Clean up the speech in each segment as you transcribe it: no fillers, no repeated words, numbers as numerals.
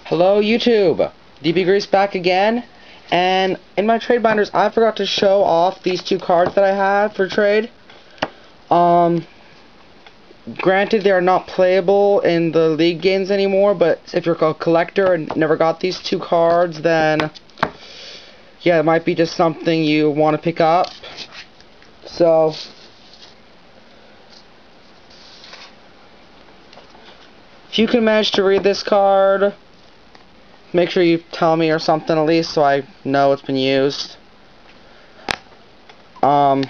Hello YouTube, DBGreece back again, and in my trade binders I forgot to show off these two cards that I have for trade. Granted they are not playable in the league games anymore, but if you're a collector and never got these two cards, then yeah, it might be just something you want to pick up. So if you can manage to read this card, make sure you tell me or something at least so I know it's been used. There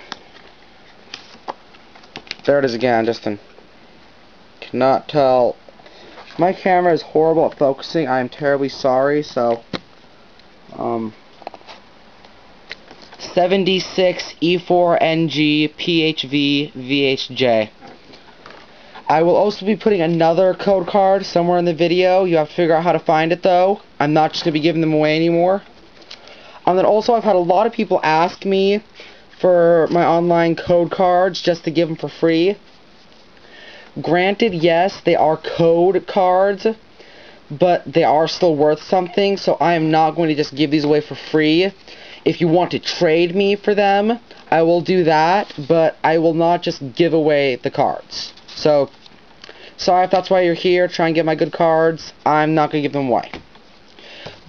it is again, Justin. Cannot tell. My camera is horrible at focusing. I am terribly sorry. So 76 E4NG PHV VHJ. I will also be putting another code card somewhere in the video. You have to figure out how to find it though. I'm not just going to be giving them away anymore. And then also I've had a lot of people ask me for my online code cards just to give them for free. Granted, yes, they are code cards, but they are still worth something, so I am not going to just give these away for free. If you want to trade me for them, I will do that, but I will not just give away the cards. So, sorry if that's why you're here, try and get my good cards. I'm not going to give them away.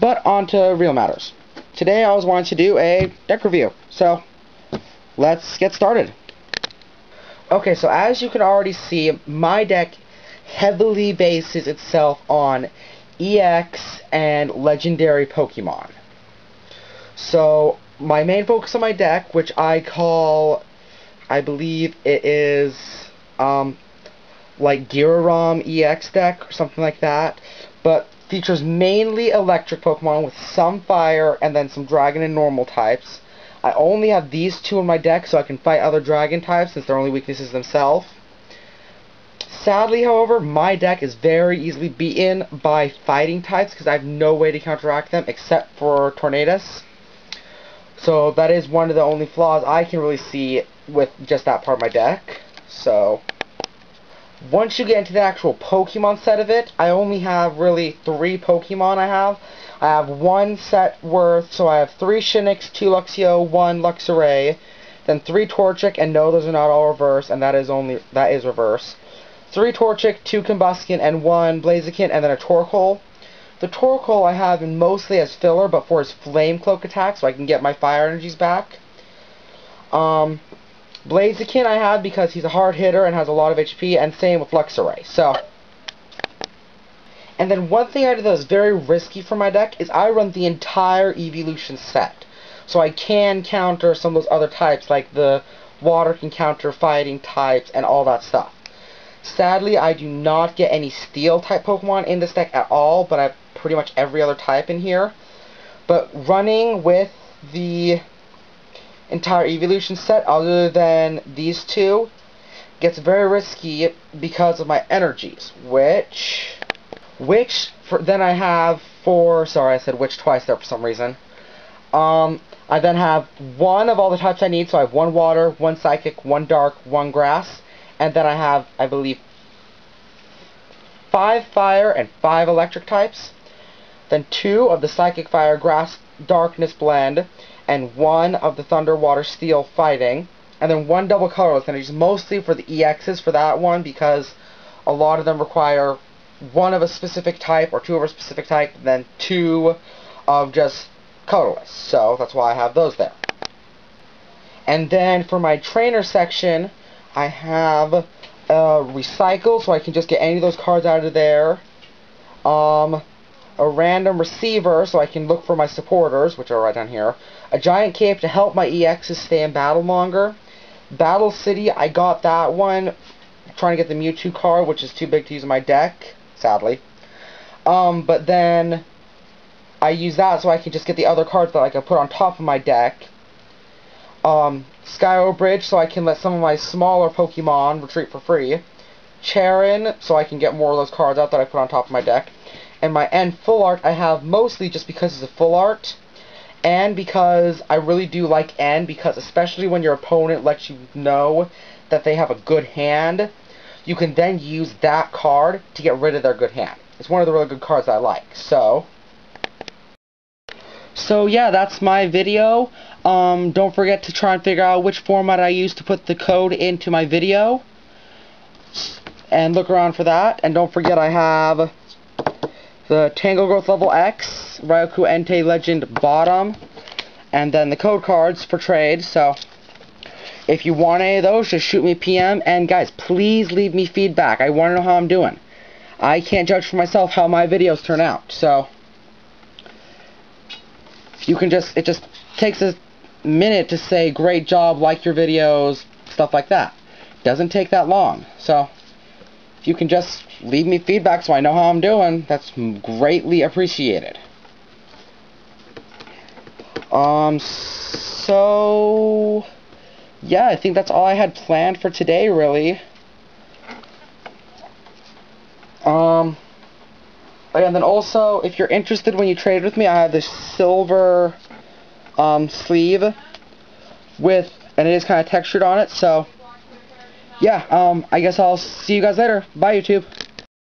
But on to real matters. Today I was wanting to do a deck review, so let's get started. Okay, so as you can already see, my deck heavily bases itself on EX and Legendary Pokemon. So, my main focus on my deck, which I call, I believe it is, like Gyararam EX deck or something like that, but features mainly electric Pokemon with some fire and then some dragon and normal types. I only have these two in my deck so I can fight other dragon types since they're only weaknesses themselves. Sadly, however, my deck is very easily beaten by fighting types because I have no way to counteract them except for Tornadus. So that is one of the only flaws I can really see with just that part of my deck. So once you get into the actual Pokemon set of it, I only have really 3 Pokemon I have one set worth, so I have 3 Shinx, 2 Luxio, 1 Luxray, then 3 Torchic, and no, those are not all reverse, and that is reverse. 3 Torchic, 2 Combuskin, and 1 Blaziken, and then a Torkoal. The Torkoal I have mostly as filler, but for his Flame Cloak attack, so I can get my fire energies back. Blaziken I have because he's a hard hitter and has a lot of HP, and same with Luxray. So, and then one thing I do that is very risky for my deck is I run the entire evolution set. So I can counter some of those other types, like the water can counter fighting types and all that stuff. Sadly, I do not get any steel type Pokemon in this deck at all, but I have pretty much every other type in here. But running with the entire evolution set, other than these two, gets very risky because of my energies, then I have for, sorry I said which twice there for some reason. I then have one of all the types I need, so I have 1 water, 1 psychic, 1 dark, 1 grass, and then I have, I believe, 5 fire and 5 electric types, then 2 of the psychic fire grass darkness blend, and 1 of the thunder water steel fighting, and then 1 double colorless energies, mostly for the EXs for that one, because a lot of them require 1 of a specific type or 2 of a specific type, then 2 of just colorless. So that's why I have those there. And then for my trainer section, I have recycle, so I can just get any of those cards out of there. A random receiver, so I can look for my supporters, which are right down here. A giant cape to help my EXs stay in battle longer. Battle City, I got that one trying to get the Mewtwo card, which is too big to use in my deck, sadly. But then I use that so I can just get the other cards that I can put on top of my deck. Skyo Bridge, so I can let some of my smaller Pokemon retreat for free. Charin, so I can get more of those cards out that I put on top of my deck. And my N full art I have mostly just because it's a full art, and because I really do like N, because especially when your opponent lets you know that they have a good hand, you can then use that card to get rid of their good hand. It's one of the really good cards I like. So yeah, that's my video. Don't forget to try and figure out which format I use to put the code into my video. And look around for that. And don't forget I have the Tango Growth Level X, Ryoku Entei Legend bottom, and then the code cards for trade. So if you want any of those, just shoot me a PM. And guys, please leave me feedback. I want to know how I'm doing. I can't judge for myself how my videos turn out. So you can it just takes a minute to say great job, like your videos, stuff like that. Doesn't take that long. So if you can just leave me feedback so I know how I'm doing, that's greatly appreciated. So yeah, I think that's all I had planned for today, really. And then also, if you're interested when you trade with me, I have this silver sleeve with, and it is kind of textured on it. So yeah, I guess I'll see you guys later. Bye, YouTube.